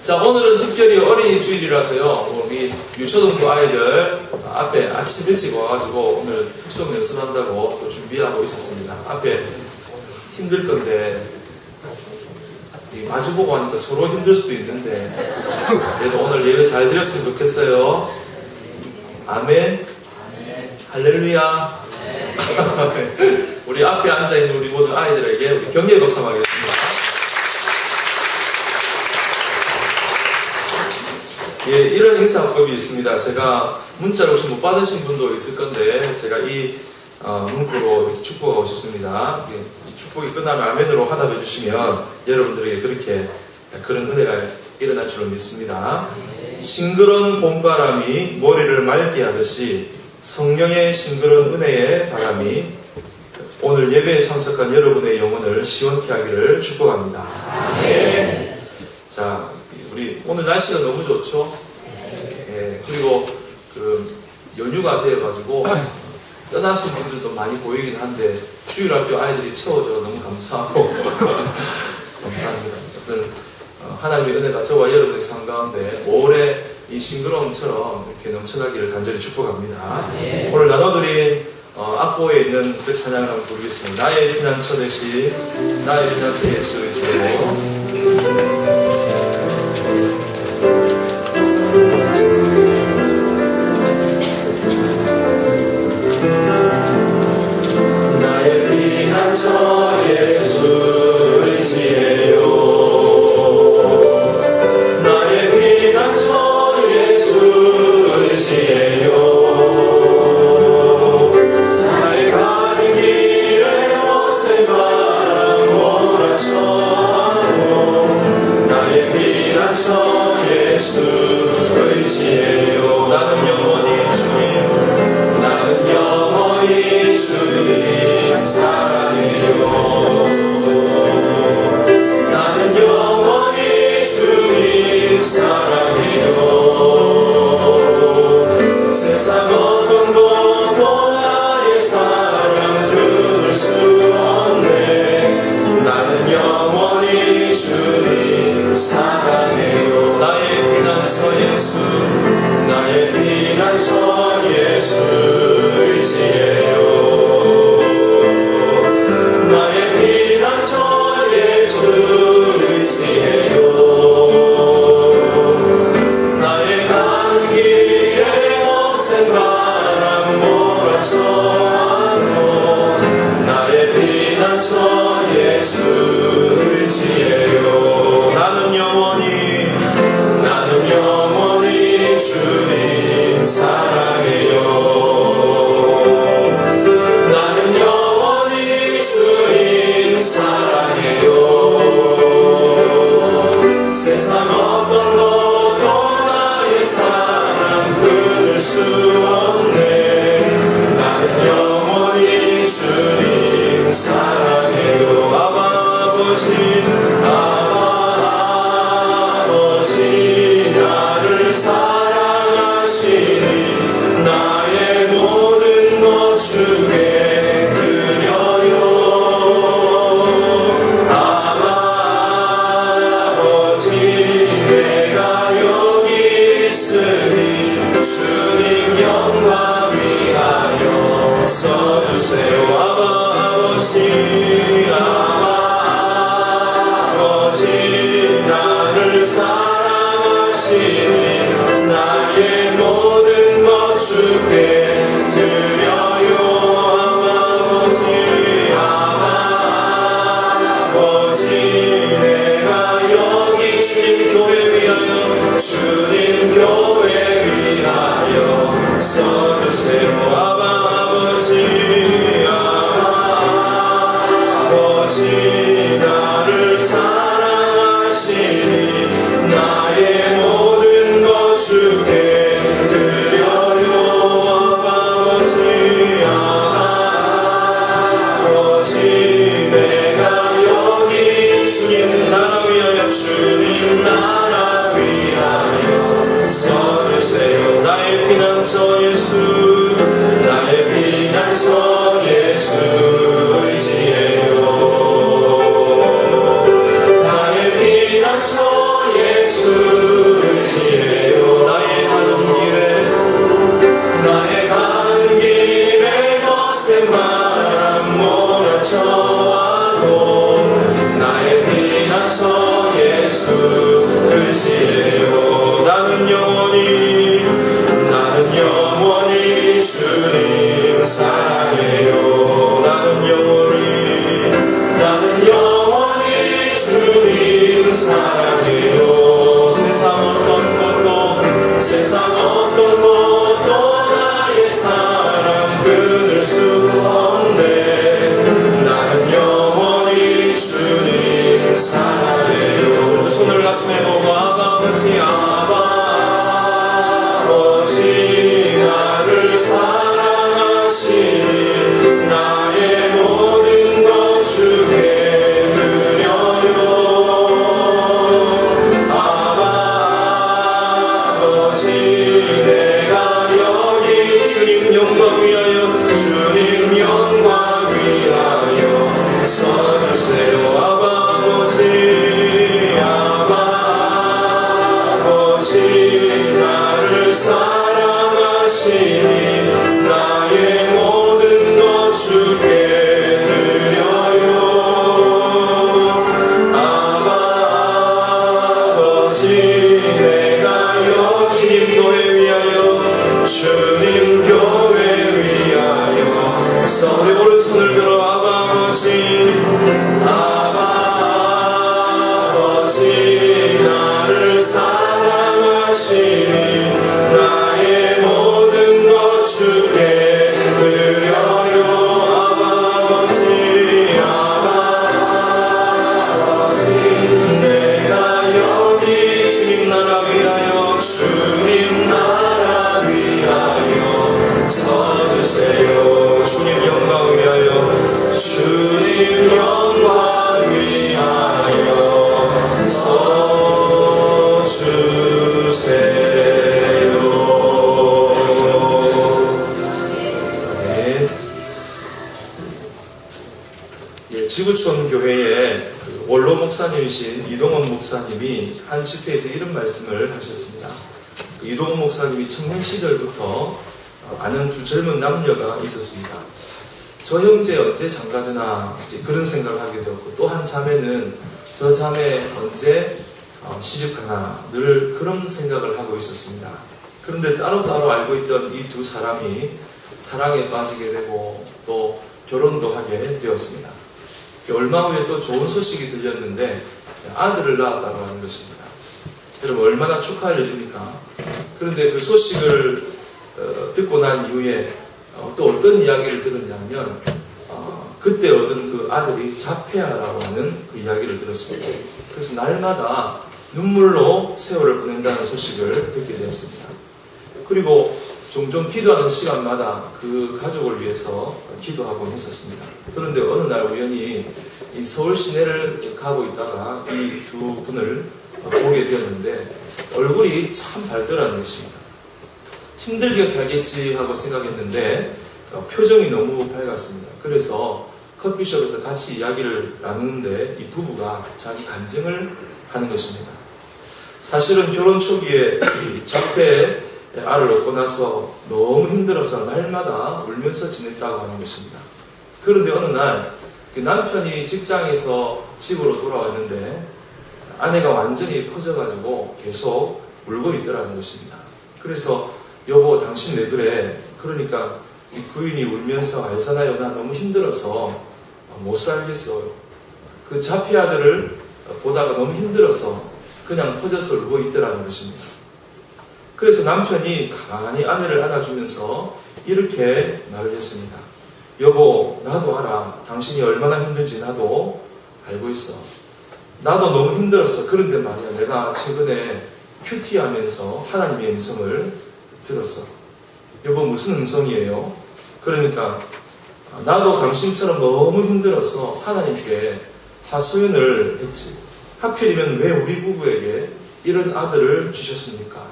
자, 오늘은 특별히 어린이 주일이라서요, 우리 유초등부 아이들 앞에 아침 일찍 와가지고 오늘 특성 연습한다고 또 준비하고 있었습니다. 앞에 힘들 건데, 마주보고 하니까 서로 힘들 수도 있는데, 그래도 오늘 예배 잘 드렸으면 좋겠어요. 아멘. 할렐루야. 우리 앞에 앉아있는 우리 모든 아이들에게 우리 격려 박수하겠습니다. 예, 이런 행사법이 있습니다. 제가 문자를 혹시 못 받으신 분도 있을 건데, 제가 이 문구로 축복하고 싶습니다. 이 축복이 끝나면 아멘으로 화답해 주시면 여러분들에게 그런 은혜가 일어날 줄로 믿습니다. 싱그러운 봄바람이 머리를 맑게 하듯이 성령의 싱그러운 은혜의 바람이 오늘 예배에 참석한 여러분의 영혼을 시원케 하기를 축복합니다. 네. 자, 우리 오늘 날씨가 너무 좋죠? 예, 그리고 연휴가 되어가지고 떠나신 분들도 많이 보이긴 한데 주일학교 아이들이 채워줘 너무 감사하고 감사합니다. 하나님의 은혜가 저와 여러분의 삶 가운데 올해 이 싱그러움처럼 이렇게 넘쳐나기를 간절히 축복합니다. 네. 오늘 나눠드린 악보에 있는 그 찬양을 한번 부르겠습니다. 나의 피난처 대신 나의 피난처 예수 이시되요. 피난처 예수 사랑해요. 세상 어떤 것도 나의 사랑 끊을 수 없네. 나는 영원히 주님 사랑해요. 두 손을 가슴에 모아 아버지 나를 사랑하시니 나의 모든 것 주께 드려요. 아버지 내가 여기 주님 영광 위하여 서주세요. 아버지 나를 사랑하시니 나의 모든 것 주께 드려요. 아버지 내가 주님 교회 위하여 주님 교회 위하여 우리 오른손을 들어 아버지 나를 사랑하시니 나의 모든 것 주께 드려요. 아버지 내가 여기 주님 나라 위하여 서주세요. 주님 영광 위하여 주님 영광 위하여 서주세요. 네. 지구촌 교회의 원로 목사님이신 이동원 목사님이 한 집회에서 이런 말씀을 하셨습니다. 이동원 목사님이 청년 시절부터 아는 두 젊은 남녀가 있었습니다. 저 형제 언제 장가드나 그런 생각을 하게 되었고, 또 한 자매는 저 자매 언제 시집가나 늘 그런 생각을 하고 있었습니다. 그런데 따로따로 알고 있던 이 두 사람이 사랑에 빠지게 되고 또 결혼도 하게 되었습니다. 얼마 후에 또 좋은 소식이 들렸는데 아들을 낳았다고 하는 것입니다. 여러분 얼마나 축하할 일입니까? 그런데 그 소식을 듣고 난 이후에 또 어떤 이야기를 들었냐면 그때 얻은 그 아들이 자폐아라고 하는 그 이야기를 들었습니다. 그래서 날마다 눈물로 세월을 보낸다는 소식을 듣게 되었습니다. 그리고 종종 기도하는 시간마다 그 가족을 위해서 기도하곤 했었습니다. 그런데 어느 날 우연히 이 서울 시내를 가고 있다가 이 두 분을 보게 되었는데 얼굴이 참 밝더라는 것입니다. 힘들게 살겠지 하고 생각했는데 표정이 너무 밝았습니다. 그래서 커피숍에서 같이 이야기를 나누는데 이 부부가 자기 간증을 하는 것입니다. 사실은 결혼 초기에 자폐 알을 얻고 나서 너무 힘들어서 날마다 울면서 지냈다고 하는 것입니다. 그런데 어느 날 그 남편이 직장에서 집으로 돌아왔는데 아내가 완전히 퍼져가지고 계속 울고 있더라는 것입니다. 그래서 여보 당신 왜 그래? 그러니까 이 부인이 울면서 알잖아요. 나 너무 힘들어서 못 살겠어요. 그 자폐 아들을 보다가 너무 힘들어서 그냥 퍼져서 울고 있더라는 것입니다. 그래서 남편이 가만히 아내를 안아주면서 이렇게 말을 했습니다. 여보 나도 알아. 당신이 얼마나 힘든지 나도 알고 있어. 나도 너무 힘들었어. 그런데 말이야 내가 최근에 큐티 하면서 하나님의 음성을 들었어. 여보 무슨 음성이에요? 그러니까 나도 당신처럼 너무 힘들어서 하나님께 하소연을 했지. 하필이면 왜 우리 부부에게 이런 아들을 주셨습니까?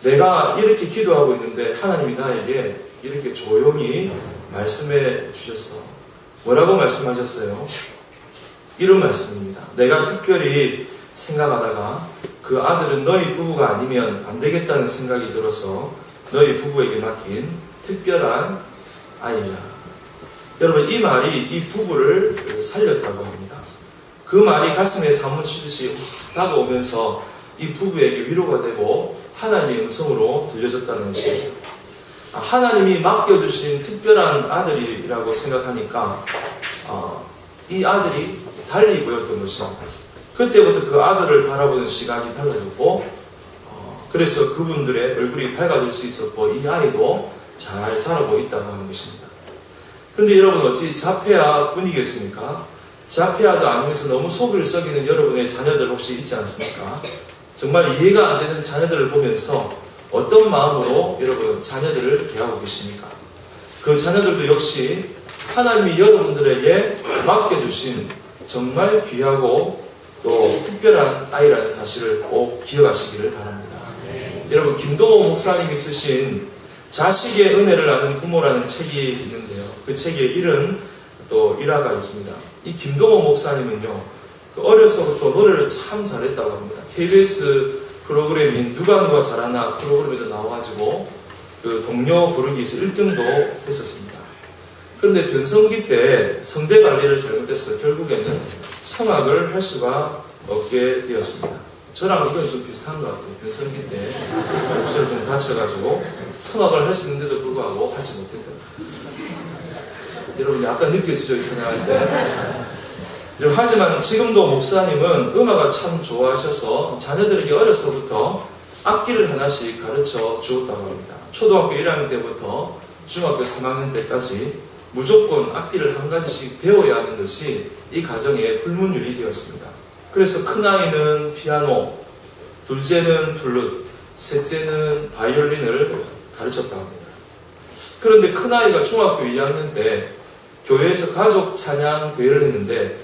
내가 이렇게 기도하고 있는데 하나님이 나에게 이렇게 조용히 말씀해 주셨어. 뭐라고 말씀하셨어요? 이런 말씀입니다. 내가 특별히 생각하다가 그 아들은 너희 부부가 아니면 안 되겠다는 생각이 들어서 너희 부부에게 맡긴 특별한 아이야. 여러분 이 말이 이 부부를 살렸다고 합니다. 그 말이 가슴에 사무치듯이 확 다가오면서 이 부부에게 위로가 되고 하나님의 음성으로 들려졌다는 것입니다. 하나님이 맡겨주신 특별한 아들이라고 생각하니까 이 아들이 달리 보였던 것입니다. 그때부터 그 아들을 바라보는 시각이 달라졌고, 그래서 그분들의 얼굴이 밝아질 수 있었고, 이 아이도 잘 자라고 있다고 하는 것입니다. 그런데 여러분, 어찌 자폐아 뿐이겠습니까? 자폐아도 아니면서 너무 속을 썩이는 여러분의 자녀들 혹시 있지 않습니까? 정말 이해가 안 되는 자녀들을 보면서 어떤 마음으로 여러분 자녀들을 대하고 계십니까? 그 자녀들도 역시 하나님이 여러분들에게 맡겨주신 정말 귀하고 또 특별한 아이라는 사실을 꼭 기억하시기를 바랍니다. 여러분, 김도호 목사님이 쓰신 자식의 은혜를 아는 부모라는 책이 있는데요. 그 책에 이런 또 일화가 있습니다. 이 김도호 목사님은요, 어려서부터 노래를 참 잘했다고 합니다. KBS 프로그램인 누가 잘하나 프로그램에도 나와가지고 그 동료 부르기에서 1등도 했었습니다. 그런데 변성기 때 성대 관리를 잘못해서 결국에는 성악을 할 수가 없게 되었습니다. 저랑 이건 좀 비슷한 것 같아요. 변성기 때 목소리를 좀 다쳐가지고 성악을 할 수 있는데도 불구하고 하지 못했던. 여러분 약간 느껴지죠? 이 찬양할 때. 하지만 지금도 목사님은 음악을 참 좋아하셔서 자녀들에게 어려서부터 악기를 하나씩 가르쳐 주었다고 합니다. 초등학교 1학년 때부터 중학교 3학년 때까지 무조건 악기를 한 가지씩 배워야 하는 것이 이 가정의 불문율이 되었습니다. 그래서 큰아이는 피아노, 둘째는 플룻, 셋째는 바이올린을 가르쳤다고 합니다. 그런데 큰아이가 중학교 2학년 때 교회에서 가족 찬양 대회를 했는데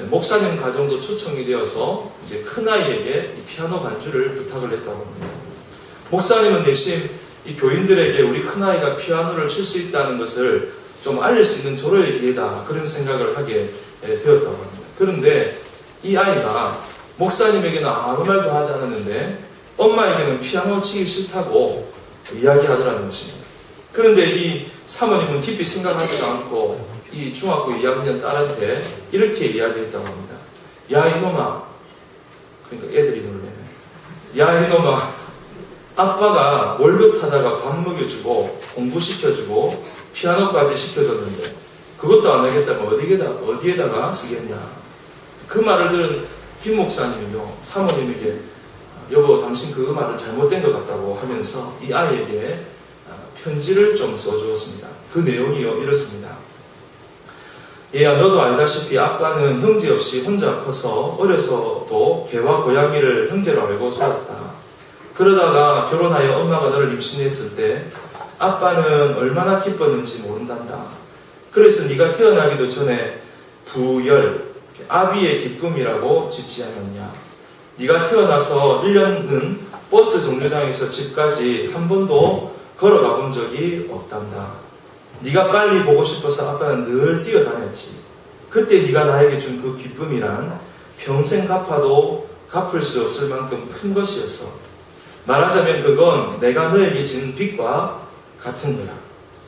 목사님 가정도 초청이 되어서 이제 큰아이에게 이 피아노 반주를 부탁을 했다고 합니다. 목사님은 대신 이 교인들에게 우리 큰아이가 피아노를 칠 수 있다는 것을 좀 알릴 수 있는 조로의 기회다, 그런 생각을 하게 되었다고 합니다. 그런데 이 아이가 목사님에게는 아무 말도 하지 않았는데 엄마에게는 피아노 치기 싫다고 이야기하더라는 것입니다. 그런데 이 사모님은 깊이 생각하지도 않고 이 중학교 2학년 딸한테 이렇게 이야기했다고 합니다. 야 이놈아, 그러니까 애들이 놀래네. 야 이놈아, 아빠가 월급 타다가 밥 먹여주고 공부시켜주고 피아노까지 시켜줬는데 그것도 안 하겠다면 어디에다가 쓰겠냐. 그 말을 들은 김 목사님이요, 사모님에게 여보 당신 그 말을 잘못된 것 같다고 하면서 이 아이에게 편지를 좀 써주었습니다. 그 내용이요 이렇습니다. 얘야, 너도 알다시피 아빠는 형제 없이 혼자 커서 어려서도 개와 고양이를 형제로 알고 살았다. 그러다가 결혼하여 엄마가 너를 임신했을 때 아빠는 얼마나 기뻤는지 모른단다. 그래서 네가 태어나기도 전에 부열, 아비의 기쁨이라고 짓지 않았냐. 네가 태어나서 1년은 버스 정류장에서 집까지 한 번도 걸어가 본 적이 없단다. 네가 빨리 보고 싶어서 아빠는 늘 뛰어다녔지. 그때 네가 나에게 준 그 기쁨이란 평생 갚아도 갚을 수 없을 만큼 큰 것이었어. 말하자면 그건 내가 너에게 진 빚과 같은 거야.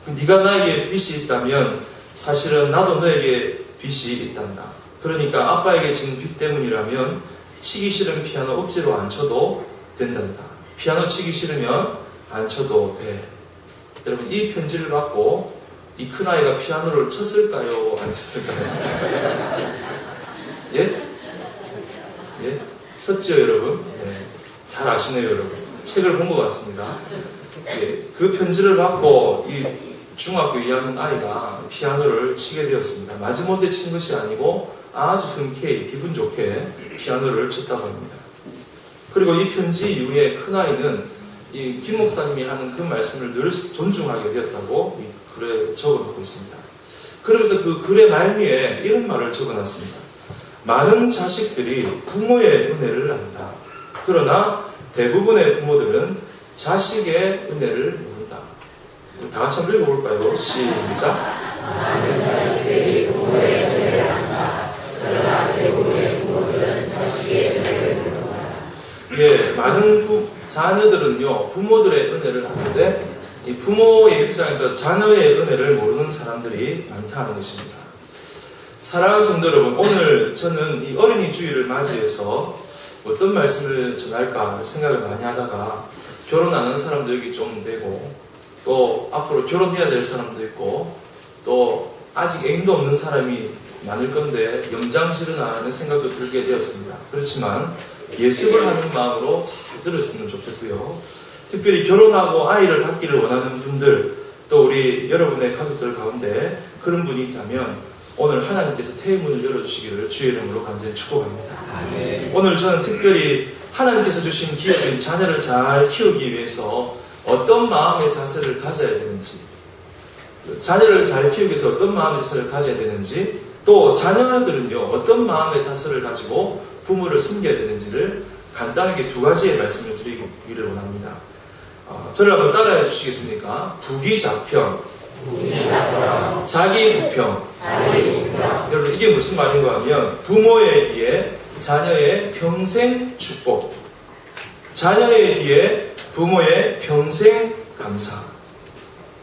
네가 나에게 빚이 있다면 사실은 나도 너에게 빚이 있단다. 그러니까 아빠에게 진 빚 때문이라면 치기 싫은 피아노 억지로 안 쳐도 된단다. 피아노 치기 싫으면 안 쳐도 돼. 여러분, 이 편지를 받고 이 큰아이가 피아노를 쳤을까요? 안 쳤을까요? 예? 예? 쳤지요, 여러분? 네. 잘 아시네요, 여러분. 책을 본 것 같습니다. 예. 그 편지를 받고 이 중학교 2학년 아이가 피아노를 치게 되었습니다. 마지못해 친 것이 아니고 아주 흔쾌히 기분 좋게 피아노를 쳤다고 합니다. 그리고 이 편지 이후에 큰아이는 이 김 목사님이 하는 그 말씀을 늘 존중하게 되었다고 이 글에 적어놓고 있습니다. 그러면서 그 글의 말미에 이런 말을 적어놨습니다. 많은 자식들이 부모의 은혜를 안다. 그러나 대부분의 부모들은 자식의 은혜를 모른다. 다 같이 한번 읽어볼까요? 시작. 많은 자식들이 부모의 은혜를 안다. 그러나 대부분의 부모들은 자식의 은혜를 모른다. 예, 많은 자녀들은요, 부모들의 은혜를 아는데 이 부모의 입장에서 자녀의 은혜를 모르는 사람들이 많다는 것입니다. 사랑하는 성도 여러분, 오늘 저는 이 어린이 주일을 맞이해서 어떤 말씀을 전할까 생각을 많이 하다가 결혼하는 사람도 여기 좀 되고 또 앞으로 결혼해야 될 사람도 있고 또 아직 애인도 없는 사람이 많을 건데 염장지르나 하는 생각도 들게 되었습니다. 그렇지만 예습을 하는 마음으로 잘 들었으면 좋겠고요. 특별히 결혼하고 아이를 갖기를 원하는 분들, 또 우리 여러분의 가족들 가운데 그런 분이 있다면 오늘 하나님께서 태문을 열어주시기를 주의 이름으로 간절히 축복합니다. 오늘 저는 특별히 하나님께서 주신 기업인 자녀를 잘 키우기 위해서 어떤 마음의 자세를 가져야 되는지, 자녀를 잘 키우기 위해서 어떤 마음의 자세를 가져야 되는지, 또 자녀들은요 어떤 마음의 자세를 가지고 부모를 섬겨야 되는지를 간단하게 두 가지의 말씀을 드리기를 원합니다. 저를 한번 따라해 주시겠습니까? 부귀자평, 자기부평. 여러분 이게 무슨 말인가 하면 부모에 비해 자녀의 평생 축복, 자녀에 비해 부모의 평생 감사.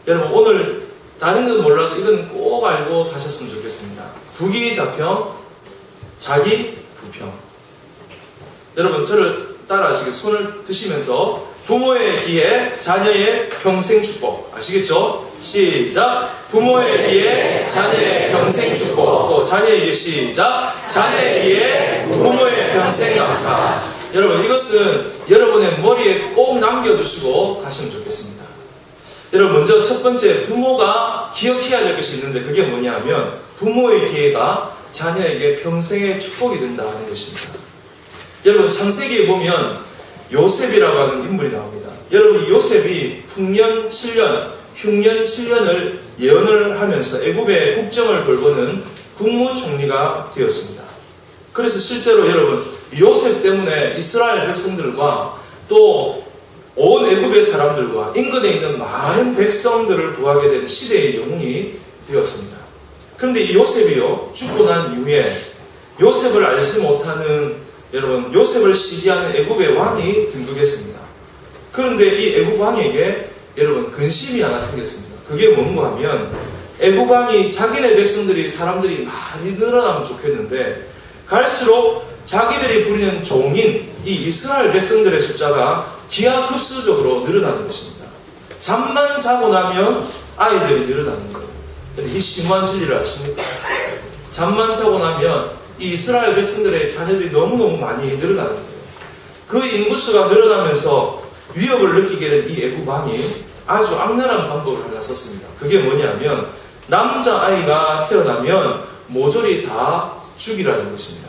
여러분 오늘 다른 건 몰라도 이건 꼭 알고 가셨으면 좋겠습니다. 부귀자평, 자기부평. 여러분 저를 따라하시게 손을 드시면서 부모에 비해 자녀의 평생 축복. 아시겠죠? 시작. 부모에 비해 자녀의 평생 축복. 또 자녀에 비해 시작. 자녀에 비해 부모의 평생 감사. 여러분 이것은 여러분의 머리에 꼭 남겨두시고 가시면 좋겠습니다. 여러분 먼저 첫 번째 부모가 기억해야 될 것이 있는데 그게 뭐냐면 부모의 기회가 자녀에게 평생의 축복이 된다는 것입니다. 여러분 창세기에 보면 요셉이라고 하는 인물이 나옵니다. 여러분 이 요셉이 풍년 7년, 흉년 7년을 예언을 하면서 애굽의 국정을 돌보는 국무총리가 되었습니다. 그래서 실제로 여러분 요셉 때문에 이스라엘 백성들과 또 온 애굽의 사람들과 인근에 있는 많은 백성들을 구하게 된 시대의 영웅이 되었습니다. 그런데 이 요셉이요 죽고 난 이후에 요셉을 알지 못하는 여러분 요셉을 시기하는 애굽의 왕이 등극했습니다. 그런데 이 애굽 왕에게 여러분 근심이 하나 생겼습니다. 그게 뭔가 하면 애굽 왕이 자기네 백성들이 사람들이 많이 늘어나면 좋겠는데 갈수록 자기들이 부리는 종인 이 이스라엘 백성들의 숫자가 기하급수적으로 늘어나는 것입니다. 잠만 자고 나면 아이들이 늘어나는 거예요. 이 심오한 진리를 아십니까? 잠만 자고 나면 이 이스라엘 백성들의 자녀들이 너무너무 많이 늘어나는 거예요. 그 인구수가 늘어나면서 위협을 느끼게 된 이 애굽 왕이 아주 악랄한 방법을 하나 썼습니다. 그게 뭐냐면 남자아이가 태어나면 모조리 다 죽이라는 것입니다.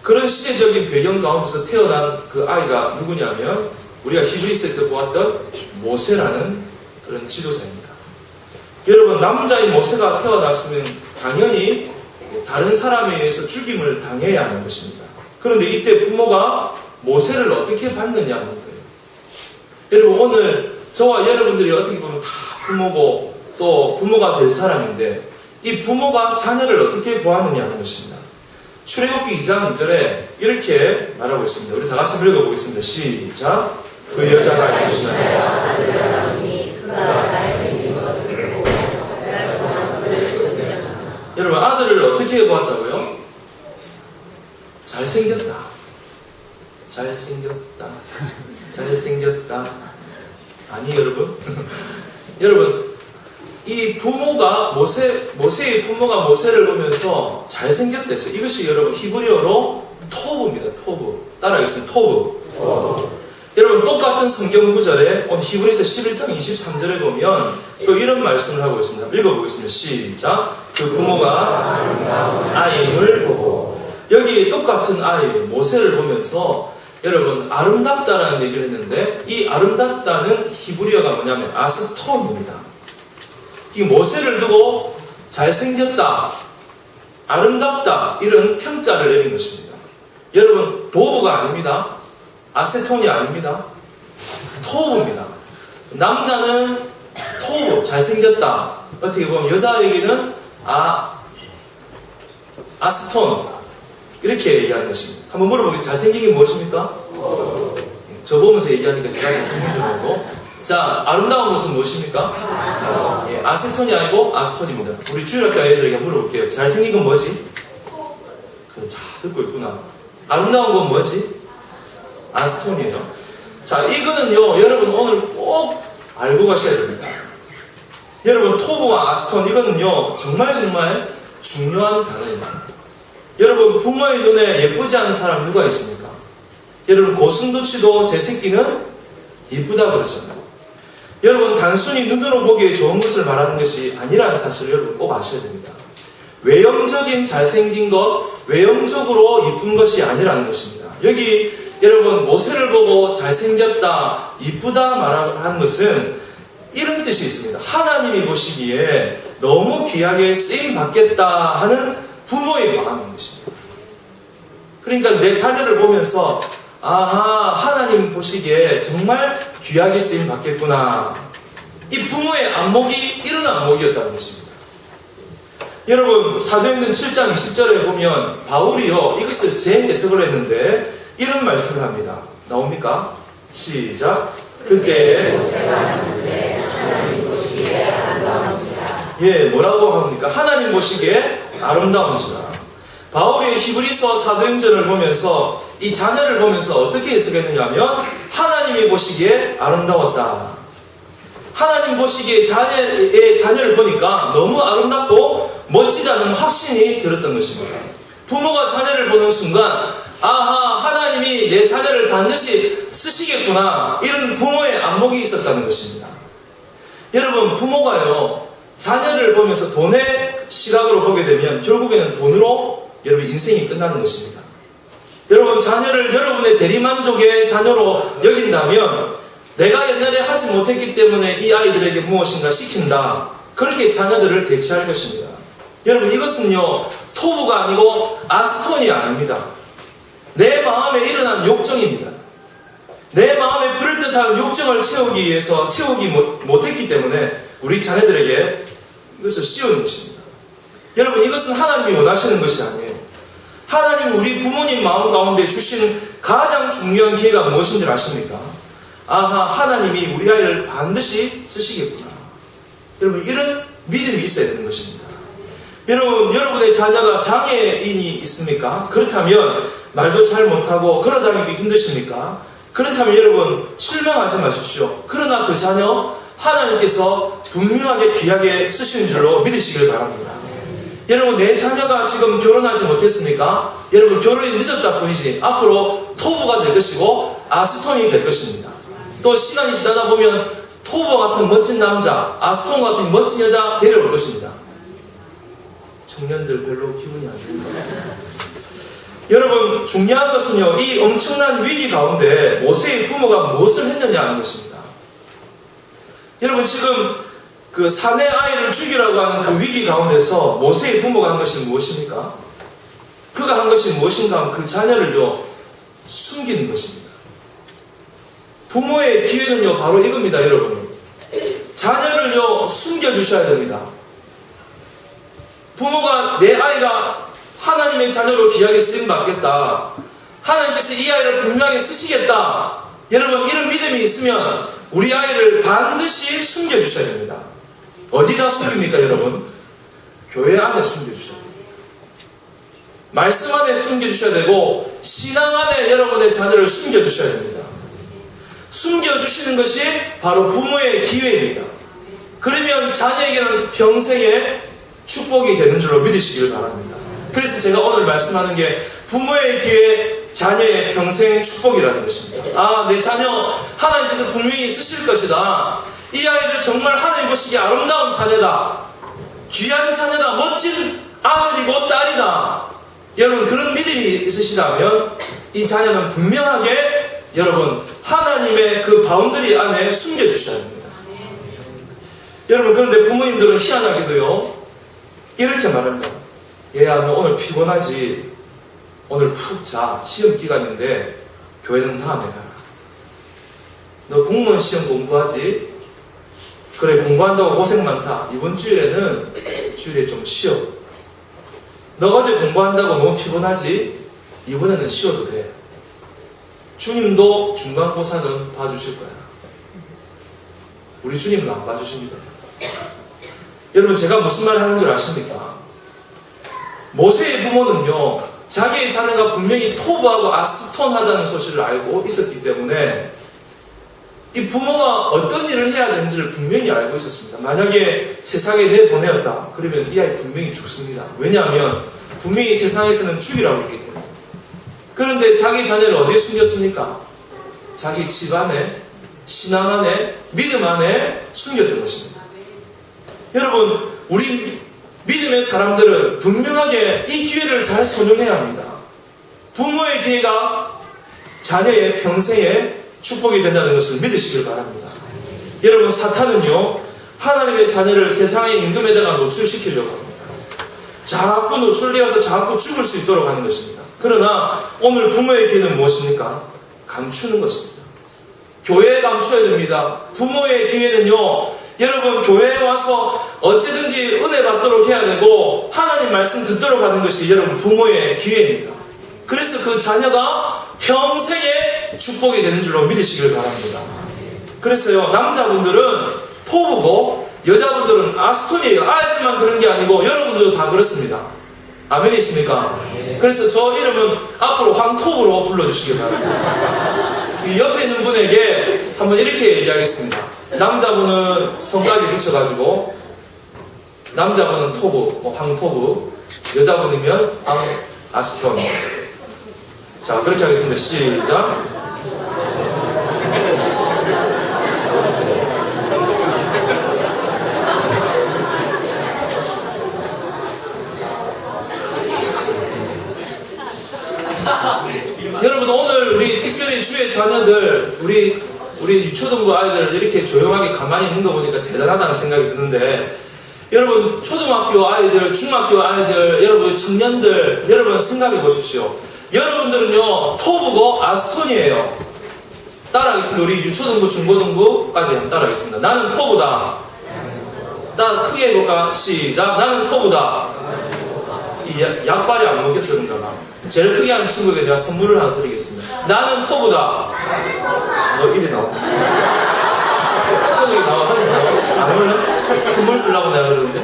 그런 시대적인 배경 가운데서 태어난 그 아이가 누구냐면 우리가 히브리서에서 보았던 모세라는 그런 지도자입니다. 여러분 남자인 모세가 태어났으면 당연히 다른 사람에 의해서 죽임을 당해야 하는 것입니다. 그런데 이때 부모가 모세를 어떻게 받느냐는 거예요. 여러분 오늘 저와 여러분들이 어떻게 보면 다 부모고 또 부모가 될 사람인데 이 부모가 자녀를 어떻게 보았느냐 하는 것입니다. 출애굽기 2장 2절에 이렇게 말하고 있습니다. 우리 다 같이 읽어보겠습니다. 시작. 그 여자가 여러분 아들을 어떻게 보았다고요? 잘생겼다. 잘생겼다. 잘생겼다. 아니 여러분? 여러분 이 부모가 모세의 부모가 모세를 보면서 잘생겼다 했어요. 이것이 여러분 히브리어로 토브입니다. 토브. 따라하겠습니다. 토브. 여러분 똑같은 성경 구절에 오늘 히브리서 11장 23절에 보면 또 이런 말씀을 하고 있습니다. 읽어보겠습니다. 시작. 그 부모가 아이를 보고 여기 똑같은 아이 모세를 보면서 여러분 아름답다라는 얘기를 했는데 이 아름답다는 히브리어가 뭐냐면 아스톤입니다. 이 모세를 두고 잘생겼다, 아름답다 이런 평가를 내린 것입니다. 여러분 도브가 아닙니다. 아세톤이 아닙니다. 토브입니다. 남자는 토브, 잘생겼다. 어떻게 보면 여자에게는 아스톤 이렇게 얘기하는 것입니다. 한번 물어보겠습니다. 잘생긴 게 무엇입니까? 저 보면서 얘기하니까 제가 잘생긴 줄 알고. 자, 아름다운 것은 무엇입니까? 예, 아세톤이 아니고 아스톤입니다. 우리 주일학교 아이들에게 물어볼게요. 잘생긴 건 뭐지? 그래, 잘 듣고 있구나. 아름다운 건 뭐지? 아스톤이에요. 자, 이거는요, 여러분 오늘 꼭 알고 가셔야 됩니다. 여러분, 토브와 아스톤, 이거는요, 정말 중요한 단어입니다. 여러분, 부모의 눈에 예쁘지 않은 사람 누가 있습니까? 여러분, 고슴도치도 제 새끼는 이쁘다 그러잖아요. 여러분, 단순히 눈으로 보기에 좋은 것을 말하는 것이 아니라는 사실을 여러분 꼭 아셔야 됩니다. 외형적인 잘생긴 것, 외형적으로 이쁜 것이 아니라는 것입니다. 여기 여러분, 모세를 보고 잘생겼다, 이쁘다 말하는 것은 이런 뜻이 있습니다. 하나님이 보시기에 너무 귀하게 쓰임 받겠다 하는 부모의 마음인 것입니다. 그러니까 내 자녀를 보면서 아하, 하나님 보시기에 정말 귀하게 쓰임 받겠구나. 이 부모의 안목이 이런 안목이었다는 것입니다. 여러분, 사도행전 7장 20절에 보면 바울이요, 이것을 재해석을 했는데 이런 말씀을 합니다. 나옵니까? 시작. 그때 예, 뭐라고 합니까? 하나님 보시기에 아름다운지라. 바울이 히브리서 사도행전을 보면서 이 자녀를 보면서 어떻게 해석했느냐 하면 하나님이 보시기에 아름다웠다. 하나님 보시기에 자녀를 보니까 너무 아름답고 멋지다는 확신이 들었던 것입니다. 부모가 자녀를 보는 순간 아하, 하나님이 내 자녀를 반드시 쓰시겠구나, 이런 부모의 안목이 있었다는 것입니다. 여러분, 부모가요, 자녀를 보면서 돈의 시각으로 보게 되면 결국에는 돈으로 여러분 인생이 끝나는 것입니다. 여러분, 자녀를 여러분의 대리만족의 자녀로 여긴다면 내가 옛날에 하지 못했기 때문에 이 아이들에게 무엇인가 시킨다, 그렇게 자녀들을 대체할 것입니다. 여러분, 이것은요, 토부가 아니고 아스톤이 아닙니다. 내 마음에 일어난 욕정입니다. 내 마음에 그럴듯한 욕정을 채우기 위해서 채우기 못했기 때문에 우리 자녀들에게 이것을 씌우는 것입니다. 여러분, 이것은 하나님이 원하시는 것이 아니에요. 하나님이 우리 부모님 마음 가운데 주신 가장 중요한 기회가 무엇인지 아십니까? 아하, 하나님이 우리 아이를 반드시 쓰시겠구나. 여러분, 이런 믿음이 있어야 되는 것입니다. 여러분, 여러분의 자녀가 장애인이 있습니까? 그렇다면 말도 잘 못하고 걸어다니기 힘드십니까? 그렇다면 여러분, 실망하지 마십시오. 그러나 그 자녀 하나님께서 분명하게 귀하게 쓰시는 줄로 믿으시길 바랍니다. 여러분, 내 자녀가 지금 결혼하지 못했습니까? 여러분, 결혼이 늦었다 뿐이지 앞으로 토부가 될 것이고 아스톤이 될 것입니다. 또 시간이 지나다 보면 토부 같은 멋진 남자, 아스톤 같은 멋진 여자 데려올 것입니다. 청년들 별로 기분이 안 좋습니다. 여러분, 중요한 것은요, 이 엄청난 위기 가운데 모세의 부모가 무엇을 했느냐 하는 것입니다. 여러분, 지금 그 사내 아이를 죽이라고 하는 그 위기 가운데서 모세의 부모가 한 것이 무엇입니까? 그가 한 것이 무엇인가 하면 그 자녀를요, 숨기는 것입니다. 부모의 기회는요, 바로 이겁니다, 여러분. 자녀를요, 숨겨주셔야 됩니다. 부모가 내 아이가 하나님의 자녀로 귀하게 쓰임받겠다, 하나님께서 이 아이를 분명히 쓰시겠다, 여러분, 이런 믿음이 있으면 우리 아이를 반드시 숨겨주셔야 됩니다. 어디다 숨깁니까, 여러분? 교회 안에 숨겨주셔야 됩니다. 말씀 안에 숨겨주셔야 되고 신앙 안에 여러분의 자녀를 숨겨주셔야 됩니다. 숨겨주시는 것이 바로 부모의 기회입니다. 그러면 자녀에게는 평생의 축복이 되는 줄로 믿으시길 바랍니다. 그래서 제가 오늘 말씀하는 게 부모의 기회, 자녀의 평생 축복이라는 것입니다. 아, 내 자녀 하나님께서 분명히 쓰실 것이다. 이 아이들 정말 하나님 보시기에 아름다운 자녀다, 귀한 자녀다, 멋진 아들이고 딸이다. 여러분, 그런 믿음이 있으시다면 이 자녀는 분명하게 여러분 하나님의 그 바운더리 안에 숨겨주셔야 합니다. 여러분, 그런데 부모님들은 희한하게도요, 이렇게 말합니다. 얘야, 너 오늘 피곤하지? 오늘 푹 자. 시험 기간인데 교회는 다음에 가라. 너 공무원 시험 공부하지? 그래, 공부한다고 고생 많다. 이번 주일에는 주일에 좀 쉬어. 너 어제 공부한다고 너무 피곤하지? 이번에는 쉬어도 돼. 주님도 중간고사는 봐주실 거야. 우리 주님은 안 봐주십니다. 여러분, 제가 무슨 말 하는 줄 아십니까? 모세의 부모는요, 자기의 자녀가 분명히 토부하고 아스톤하다는 사실을 알고 있었기 때문에 이 부모가 어떤 일을 해야 되는지를 분명히 알고 있었습니다. 만약에 세상에 내보내었다. 그러면 이 아이 분명히 죽습니다. 왜냐하면 분명히 세상에서는 죽이라고 했기 때문에. 그런데 자기 자녀를 어디에 숨겼습니까? 자기 집 안에, 신앙 안에, 믿음 안에 숨겼던 것입니다. 여러분, 우리 믿음의 사람들은 분명하게 이 기회를 잘 선용해야 합니다. 부모의 기회가 자녀의 평생에 축복이 된다는 것을 믿으시길 바랍니다. 여러분, 사탄은요, 하나님의 자녀를 세상의 임금에다가 노출시키려고 합니다. 자꾸 노출되어서 자꾸 죽을 수 있도록 하는 것입니다. 그러나 오늘 부모의 기회는 무엇입니까? 감추는 것입니다. 교회에 감춰야 됩니다. 부모의 기회는요, 여러분, 교회에 와서 어찌든지 은혜 받도록 해야 되고 하나님 말씀 듣도록 하는 것이 여러분 부모의 기회입니다. 그래서 그 자녀가 평생에 축복이 되는 줄로 믿으시길 바랍니다. 그래서요, 남자분들은 토부고 여자분들은 아스톤이에요. 아이들만 그런 게 아니고 여러분들도 다 그렇습니다. 아멘이십니까? 그래서 저 이름은 앞으로 황토부로 불러주시길 바랍니다. 이 옆에 있는 분에게 한번 이렇게 얘기하겠습니다. 남자분은 성까지 붙여가지고 남자분은 토부, 황토부, 여자분이면 아스톤. 자, 그렇게 하겠습니다. 시작. 여러분, 오늘 우리 특별히 주의 자녀들, 우리 유초등부 아이들 이렇게 조용하게 가만히 있는 거 보니까 대단하다는 생각이 드는데, 여러분, 초등학교 아이들, 중학교 아이들, 여러분 청년들, 여러분 생각해 보십시오. 여러분들은요, 토부고 아스톤이에요. 따라하겠습니다. 우리 유초등부, 중고등부까지 한번 따라하겠습니다. 나는 토부다. 크게 해볼까? 시작. 나는 토부다. 이 약발이 안 먹겠어, 그런가 봐. 제일 크게 하는 친구에게 내가 선물을 하나 드리겠습니다. 나는 토부다. 너 이리 나와. 토부이 나와, 하지 나와. 안 하면 선물 주려고 내가 그러는데.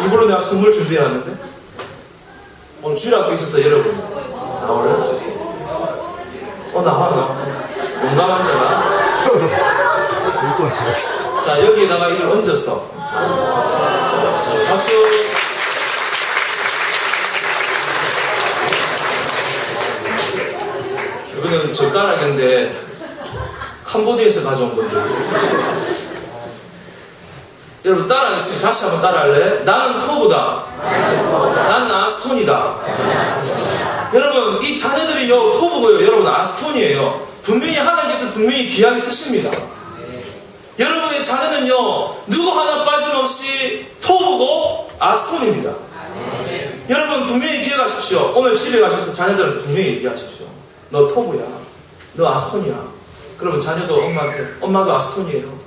일부러 내가 선물 준비해왔는데. 오늘 주일 학교 있어서 여러분 나올래? 나와. 용감한 자가. 자, 여기에다가 이걸 얹었어. 박수. 이거는 젓가락인데 캄보디아에서 가져온 건데. 여러분 따라하겠습니다. 다시 한번 따라할래? 나는 토부다. 나는 아스톤이다. 여러분, 이 자녀들이요, 토부고요, 여러분 아스톤이에요. 분명히 하나님께서 분명히 귀하게 쓰십니다. 여러분의 자녀는요, 누구 하나 빠짐없이 토부고 아스톤입니다. 여러분 분명히 기억하십시오. 오늘 집에 가셔서 자녀들한테 분명히 얘기하십시오. 너 토부야. 너 아스톤이야. 그러면 자녀도 엄마한테, 엄마도 아스톤이에요.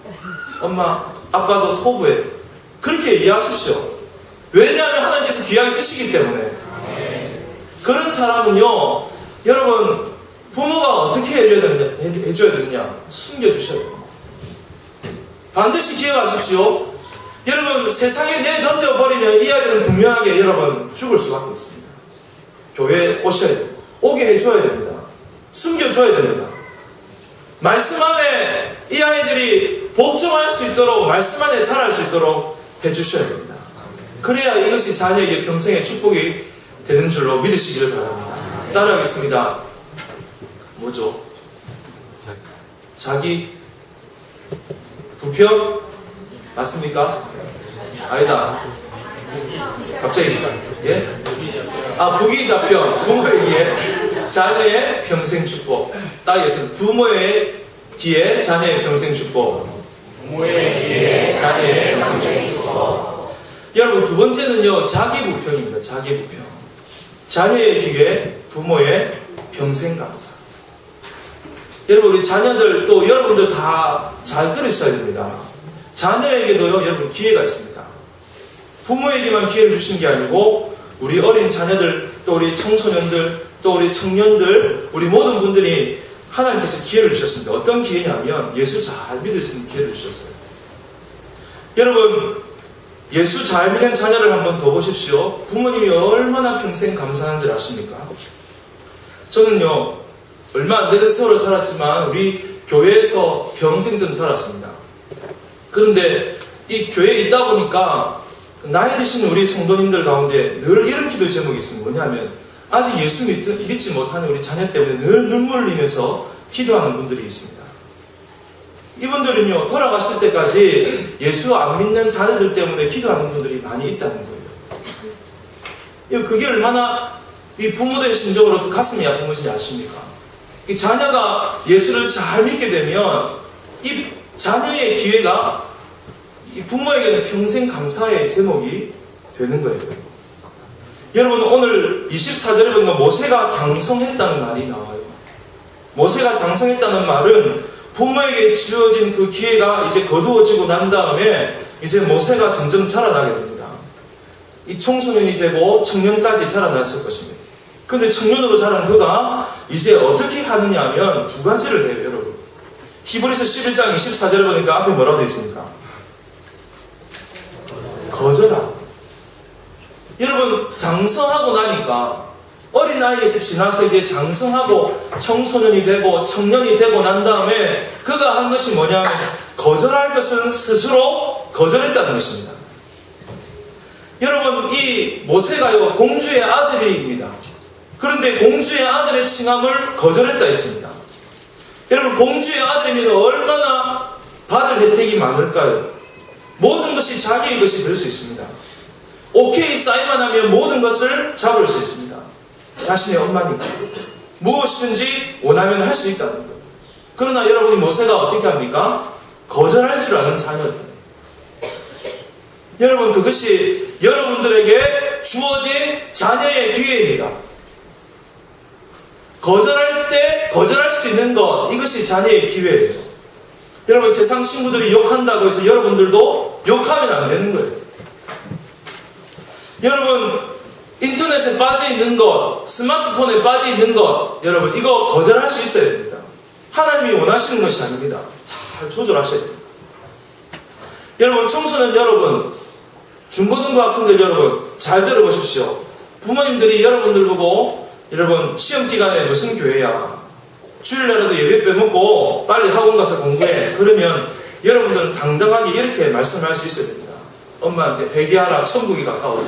엄마, 아빠도 토부예요. 그렇게 얘기하십시오. 왜냐하면 하나님께서 귀하게 쓰시기 때문에. 그런 사람은요, 여러분, 부모가 어떻게 해줘야 되느냐? 숨겨주셔야 돼요. 반드시 기억하십시오. 여러분, 세상에 내던져버리면 이 아이들은 분명하게 여러분 죽을 수밖에 없습니다. 교회에 오셔야 돼요. 오게 해줘야 됩니다. 숨겨줘야 됩니다. 말씀 안에 이 아이들이 복종할 수 있도록, 말씀 안에 자랄 수 있도록 해주셔야 됩니다. 그래야 이것이 자녀에게 평생의 축복이 되는 줄로 믿으시기를 바랍니다. 따라하겠습니다. 뭐죠? 자기 부평? 맞습니까? 아니다. 갑자기, 예? 부기자평. 부모에게 자녀의 평생 축복. 따르겠습니다. 부모의 기에 자녀의 평생 축복. 부모의 기에 자녀의 평생 축복. 여러분, 두 번째는요, 자기 부평입니다. 자기 부평. 자녀의 기에 부모의 평생 감사. 여러분, 우리 자녀들 또 여러분들 다 잘 들으셔야 됩니다. 자녀에게도요, 여러분 기회가 있습니다. 부모에게만 기회를 주신 게 아니고 우리 어린 자녀들, 또 우리 청소년들, 또 우리 청년들, 우리 모든 분들이 하나님께서 기회를 주셨습니다. 어떤 기회냐면 예수 잘 믿을 수 있는 기회를 주셨어요. 여러분, 예수 잘 믿는 자녀를 한번 더 보십시오. 부모님이 얼마나 평생 감사한 줄 아십니까? 저는요, 얼마 안 되는 세월을 살았지만 우리 교회에서 평생 좀 자랐습니다. 그런데 이 교회에 있다 보니까 나이 드신 우리 성도님들 가운데 늘 이런 기도 제목이 있습니다. 뭐냐면 아직 예수 믿지 못하는 우리 자녀 때문에 늘 눈물 흘리면서 기도하는 분들이 있습니다. 이분들은요, 돌아가실 때까지 예수 안 믿는 자녀들 때문에 기도하는 분들이 많이 있다는 거예요. 그게 얼마나 이 부모된 심정으로서 가슴이 아픈 것인지 아십니까? 이 자녀가 예수를 잘 믿게 되면 이 자녀의 기회가 이 부모에게는 평생 감사의 제목이 되는 거예요. 여러분, 오늘 24절에 보니까 모세가 장성했다는 말이 나와요. 모세가 장성했다는 말은 부모에게 주어진 그 기회가 이제 거두어지고 난 다음에 이제 모세가 점점 자라나게 됩니다. 이 청소년이 되고 청년까지 자라났을 것입니다. 그런데 청년으로 자란 그가 이제 어떻게 하느냐 하면 두 가지를 해요, 여러분. 히브리서 11장 24절에 보니까 앞에 뭐라고 되어 있습니까? 거절하고. 여러분, 장성하고 나니까 어린 나이에서 지나서 이제 장성하고 청소년이 되고 청년이 되고 난 다음에 그가 한 것이 뭐냐면 거절할 것은 스스로 거절했다는 것입니다. 여러분, 이 모세가요, 공주의 아들입니다. 그런데 공주의 아들의 칭함을 거절했다 했습니다. 여러분, 공주의 아들이면 얼마나 받을 혜택이 많을까요? 모든 것이 자기의 것이 될 수 있습니다. 오케이 사인만 하면 모든 것을 잡을 수 있습니다. 자신의 엄마니까 무엇이든지 원하면 할 수 있다는 거예요. 그러나 여러분이 모세가 어떻게 합니까? 거절할 줄 아는 자녀들. 여러분, 그것이 여러분들에게 주어진 자녀의 기회입니다. 거절할 때 거절할 수 있는 것, 이것이 자녀의 기회예요. 여러분, 세상 친구들이 욕한다고 해서 여러분들도 욕하면 안 되는 거예요. 여러분, 인터넷에 빠져 있는 것, 스마트폰에 빠져 있는 것, 여러분, 이거 거절할 수 있어야 됩니다. 하나님이 원하시는 것이 아닙니다. 잘 조절하셔야 됩니다. 여러분, 청소년 여러분, 중고등부 학생들 여러분, 잘 들어보십시오. 부모님들이 여러분들 보고, 여러분, 시험 기간에 무슨 교회야? 주일날에도 예배 빼먹고 빨리 학원 가서 공부해. 그러면 여러분들은 당당하게 이렇게 말씀할 수 있어야 됩니다. 엄마한테 회개하라, 천국이 가까워.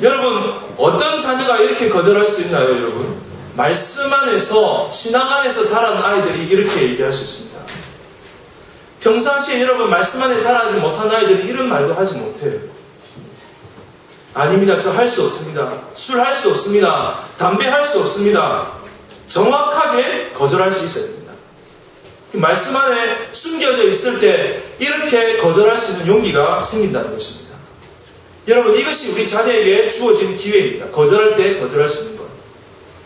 여러분, 어떤 자녀가 이렇게 거절할 수 있나요, 여러분? 말씀 안에서, 신앙 안에서 자란 아이들이 이렇게 얘기할 수 있습니다. 평상시에 여러분, 말씀 안에 자라지 못한 아이들이 이런 말도 하지 못해요. 아닙니다. 저 할 수 없습니다. 술 할 수 없습니다. 담배 할 수 없습니다. 정확하게 거절할 수 있어야 됩니다. 말씀 안에 숨겨져 있을 때 이렇게 거절할 수 있는 용기가 생긴다는 것입니다. 여러분, 이것이 우리 자녀에게 주어진 기회입니다. 거절할 때 거절할 수 있는 것.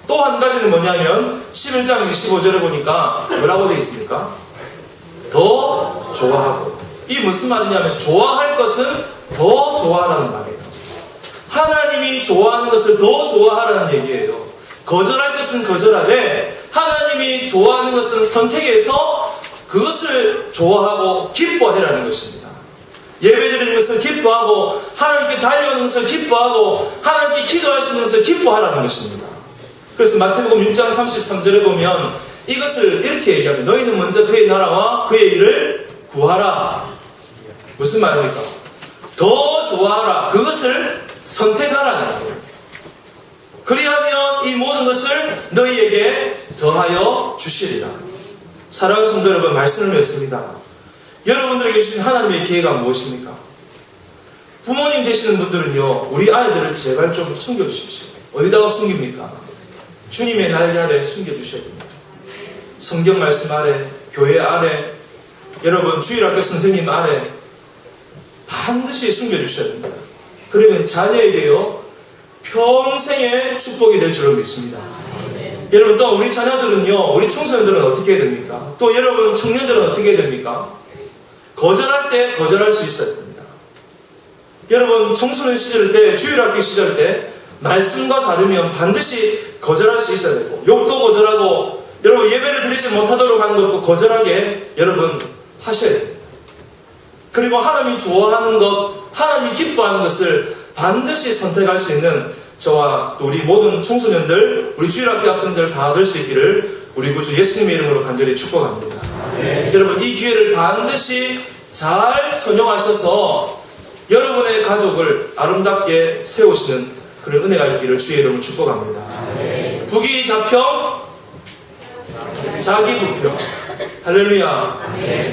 또 한 가지는 뭐냐면 11장 25절에 보니까 뭐라고 되어 있습니까? 더 좋아하고. 이 무슨 말이냐면 좋아할 것은 더 좋아하라는 말이에요. 하나님이 좋아하는 것을 더 좋아하라는 얘기예요. 거절할 것은 거절하되 하나님이 좋아하는 것은 선택해서 그것을 좋아하고 기뻐해라는 것입니다. 예배드리는 것을 기뻐하고 하나님께 달려오는 것을 기뻐하고 하나님께 기도할 수 있는 것을 기뻐하라는 것입니다. 그래서 마태복음 6장 33절에 보면 이것을 이렇게 얘기합니다. 너희는 먼저 그의 나라와 그의 일을 구하라. 무슨 말입니까? 더 좋아하라. 그것을 선택하라는 거예요. 그리하면 이 모든 것을 너희에게 더하여 주시리라. 사랑하는 성도 여러분, 말씀을 맺습니다. 여러분들에게 주신 하나님의 기회가 무엇입니까? 부모님 되시는 분들은요, 우리 아이들을 제발 좀 숨겨주십시오. 어디다가 숨깁니까? 주님의 날 아래 숨겨주셔야 됩니다. 성경 말씀 아래, 교회 아래, 여러분 주일학교 선생님 아래 반드시 숨겨주셔야 됩니다. 그러면 자녀에게요, 평생의 축복이 될 줄로 믿습니다. 여러분, 또 우리 자녀들은요, 우리 청소년들은 어떻게 해야 됩니까? 또 여러분 청년들은 어떻게 해야 됩니까? 거절할 때 거절할 수 있어야 됩니다. 여러분, 청소년 시절 때, 주일학교 시절 때 말씀과 다르면 반드시 거절할 수 있어야 되고, 욕도 거절하고, 여러분 예배를 드리지 못하도록 하는 것도 거절하게 여러분 하셔야 됩니다. 그리고 하나님이 좋아하는 것, 하나님이 기뻐하는 것을 반드시 선택할 수 있는 저와 또 우리 모든 청소년들, 우리 주일학교 학생들 다 될 수 있기를 우리 구주 예수님의 이름으로 간절히 축복합니다. 여러분, 이 기회를 반드시 잘 선용하셔서 여러분의 가족을 아름답게 세우시는 그런 은혜가 있기를 주의 이름으로 축복합니다. 부귀 잡혀 자기 부표. 할렐루야.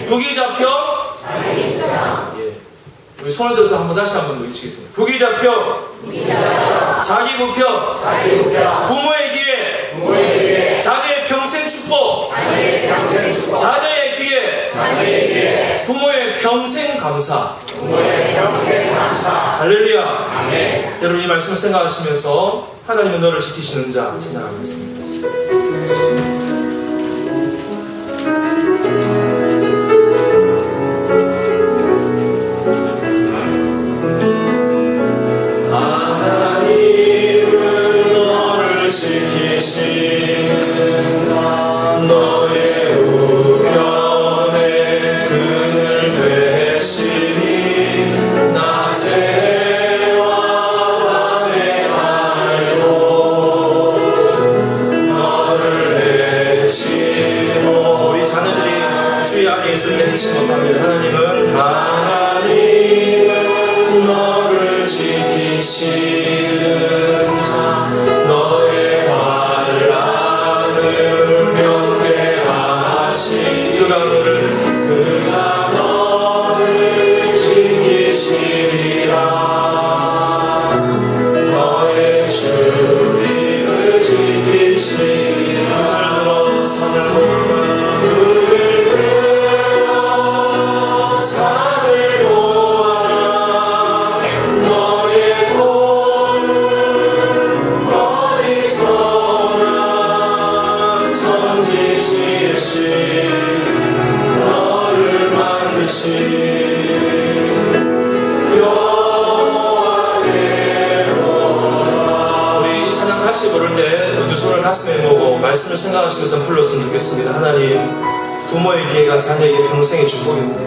부귀 잡혀 예. 우리 손을 들어서 다시 한번 외치겠습니다. 부귀 잡혀 자기 부표. 부모의 기회. 자녀의 평생 축복. 자녀의 기회. 부모의 평생 감사. 할렐루야. 여러분, 이 말씀을 생각하시면서 하나님은 너를 지키시는 자 찬양하겠습니다. 너의 우편에 그늘 되시니 낮에와 밤에 알고 너를 해치고. 우리 자녀들이 주의 안에 있을 때 해치 못합니다. 하나님은 너를 지키시는 자, 너의 환난을 면케하시. 그가 너를 지키시리라. 너의 주위를 지키시리라. 눈을 들어 산을 보아라. 산을 보아라. 너의 도는 어디서나 천지 지으신 너를 만드신 여호와께로다. 우리 찬양 다시 부를 때 두 손을 가슴에 모으고 말씀을 생각하시면서 불렀으면 좋겠습니다. 하나님, 부모의 기회가 자녀에게 평생의 축복인데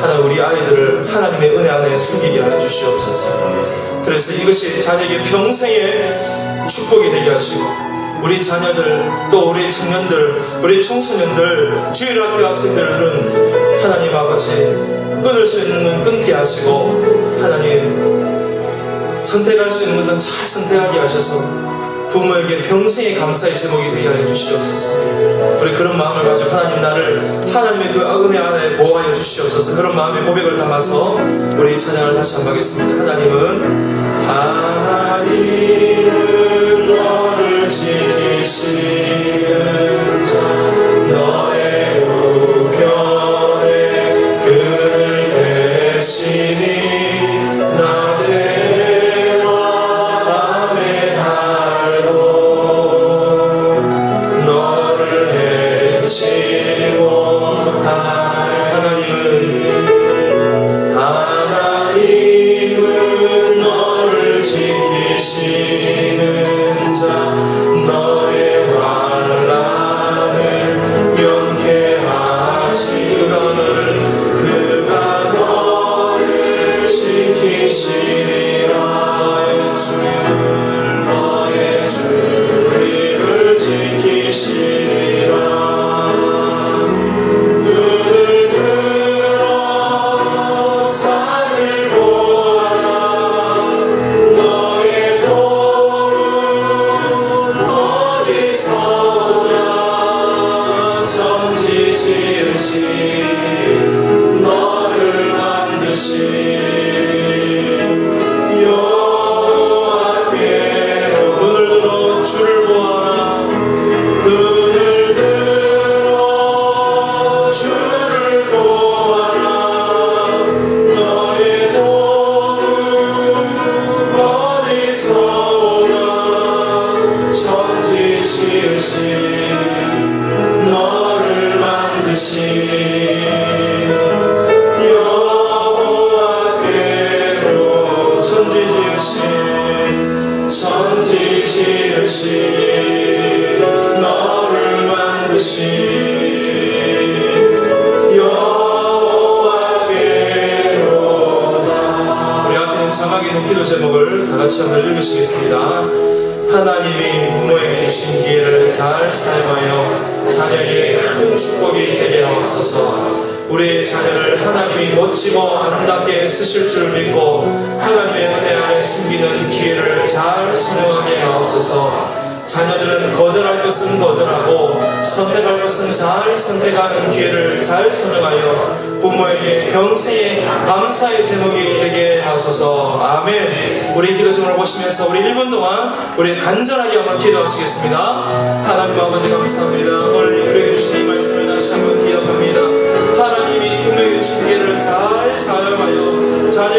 하나님, 우리 아이들을 하나님의 은혜 안에 숨기게 하여 주시옵소서. 그래서 이것이 자녀에게 평생의 축복이 되게 하시고, 우리 자녀들, 또 우리 청년들, 우리 청소년들, 주일학교 학생들은 하나님 아버지 끊을 수 있는 건 끊게 하시고, 하나님 선택할 수 있는 것은 잘 선택하게 하셔서 부모에게 평생의 감사의 제목이 되게 하여 주시옵소서. 우리 그런 마음을 가지고 하나님, 나를 하나님의 그 은혜 안에 보호하여 주시옵소서. 그런 마음의 고백을 담아서 우리 찬양을 다시 한번 하겠습니다. 하나님은 너를 지키시는 자, 너의 우편에 그늘 되시니 낮에와 밤에 달도 너를 해치 못할. 하나님은 너를 지키시는 자, 너의 환난을 면케하시. 그가 너를 지키시리라. 너의 주위를 지키시리라. 눈을 들어 산을 보아라. 너의 도는 어디서나 천지 지으신 너를 만드신 여호와께로. 눈을 들어 주를 보아라. 눈을 들어 주를 보아라. 너의 도는 어디서나 천지 지으신 너를 만드신 여호와께로. 천지 지으신 너를 만드신 여호와께로다. 우리 앞에 있는 자막에 있는 기도 제목을 다 같이 한번 읽으시겠습니다. 기도하시겠습니다. 하나님이 부모에게 주신 기회를 잘 사용하여 자녀에게 큰 축복이 되게 하옵소서. 우리의 자녀를 하나님이 멋지고 아름답게 쓰실 줄 믿고 하나님의 은혜 아래 숨기는 기회를 잘 사용하게 하옵소서. 자녀들은 거절할 것은 거절하고 선택할 것은 잘 선택하는 기회를 잘 선택하여 부모에게 평생의 감사의 제목이 되게 하소서. 아멘. 우리 기도 제목을 보시면서 우리 1분 동안 우리 간절하게 한번 기도하시겠습니다. 하나님 아버지 감사합니다. 오늘 우리에게 주신 이 말씀을 다시 한번 기억합니다. 하나님이 부모에게 주신 기회를 잘 사용하여 자녀에게